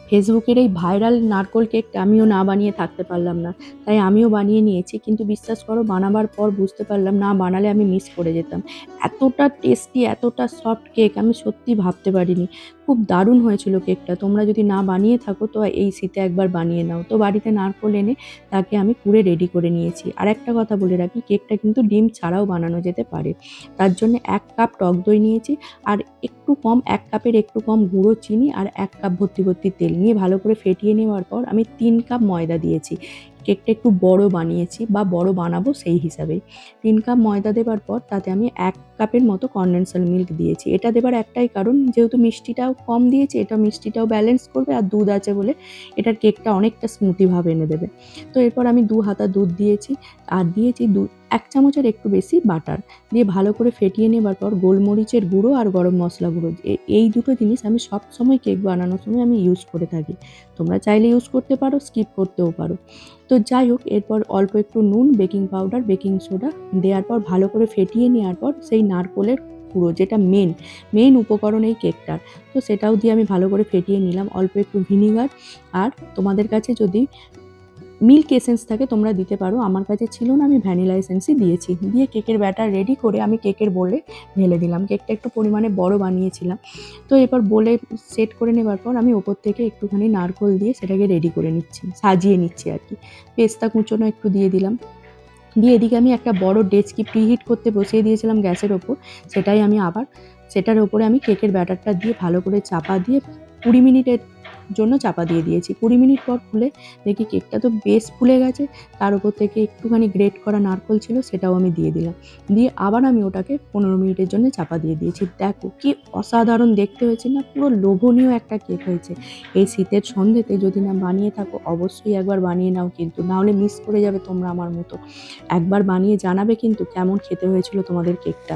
ফেসবুকের এই ভাইরাল নারকোল কেকটা আমিও না বানিয়ে থাকতে পারলাম না। তাই আমিও বানিয়ে নিয়েছি। কিন্তু বিশ্বাস করো, বানাবার পর বুঝতে পারলাম না বানালে আমি মিস করে যেতাম। এতটা টেস্টি, এতটা সফট কেক আমি সত্যিই ভাবতে পারিনি। খুব দারুণ হয়েছিল কেকটা। তোমরা যদি না বানিয়ে থাকো তো এই শীতে একবার বানিয়ে নাও। তো বাড়িতে নারকোল এনে তাকে আমি কুড়ে রেডি করে নিয়েছি। আর একটা কথা বলে রাখি, কেকটা কিন্তু ডিম ছাড়াও বানানো যেতে পারে। তার জন্য ১ কাপ টক দই নিয়েছি, আর একটু কম, ১ কাপের একটু কম গুঁড়ো চিনি আর ১ কাপ ভর্তি তেল নিয়ে ভালো করে ফেটিয়ে নেওয়ার পর আমি ৩ কাপ ময়দা দিয়েছি। কেকটা একটু বড় বানিয়েছি বা বড় বানাবো সেই হিসাবেই। ৩ কাপ ময়দা দেবার পর তাতে আমি ১ কাপের মতো কনডেন্সার মিল্ক দিয়েছি। এটা দেবার একটাই কারণ, যেহেতু মিষ্টিটাও কম দিয়েছি, এটা মিষ্টিটাও ব্যালেন্স করবে আর দুধ আছে বলে এটার কেকটা অনেকটা স্মুথি ভাব এনে দেবে। তো এরপর আমি ২ হাতা দুধ দিয়েছি আর দিয়েছি ১ চামচের একটু বেশি বাটার। দিয়ে ভালো করে ফেটিয়ে নেবার পর গোলমরিচের গুঁড়ো আর গরম মশলা গুঁড়ো, এই দুটো জিনিস আমি সবসময় কেক বানানোর সময় আমি ইউজ করে থাকি। তোমরা চাইলে ইউজ করতে পারো, স্কিপ করতেও পারো। তো যাই হোক, এরপর অল্প একটু নুন, বেকিং পাউডার, বেকিং সোডা দেওয়ার পর ভালো করে ফেটিয়ে নেওয়ার পর সেই নারকোলের গুঁড়ো, যেটা মেন উপকরণ এই কেকটার, তো সেটাও দিয়ে আমি ভালো করে ফেটিয়ে নিলাম। অল্প একটু ভিনিগার, আর তোমাদের কাছে যদি মিল্ক এসেন্স থাকে তোমরা দিতে পারো। আমার কাছে ছিল না, আমি ভ্যানিলা এসেন্সই দিয়েছি। দিয়ে কেকের ব্যাটার রেডি করে আমি কেকের বোলে ঢেলে দিলাম। কেকটা একটু পরিমাণে বড় বানিয়েছিলাম। তো এরপর বোলে সেট করে নেবার পর আমি ওপর থেকে একটুখানি নারকোল দিয়ে সেটাকে রেডি করে নিচ্ছি, সাজিয়ে নিচ্ছি আর কি। পেস্তা কুঁচোনো একটু দিয়ে দিলাম। দিয়ে এদিকে আমি একটা বড় ডেচকি প্রিহিট করতে বসিয়ে দিয়েছিলাম গ্যাসের ওপর। সেটার ওপরে আমি কেকের ব্যাটারটা দিয়ে ভালো করে চাপা দিয়ে ২০ মিনিটের জন্য চাপা দিয়ে দিয়েছি। ২০ মিনিট পর খুলে দেখি কেকটা তো বেশ ফুলে গেছে। তার উপর থেকে একটুখানি গ্রেট করা নারকোল ছিল, সেটাও আমি দিয়ে দিলাম। দিয়ে আবার আমি ওটাকে ১৫ মিনিটের জন্য চাপা দিয়ে দিয়েছি। দেখো কি অসাধারণ দেখতে হয়েছে না? পুরো লোভনীয় একটা কেক হয়েছে। এই শীতের সন্ধ্যেতে যদি না বানিয়ে থাকো, অবশ্যই একবার বানিয়ে নাও কিন্তু, নাহলে মিস করে যাবে তোমরা আমার মতো। একবার বানিয়ে জানাবে কিন্তু কেমন খেতে হয়েছিল তোমাদের কেকটা।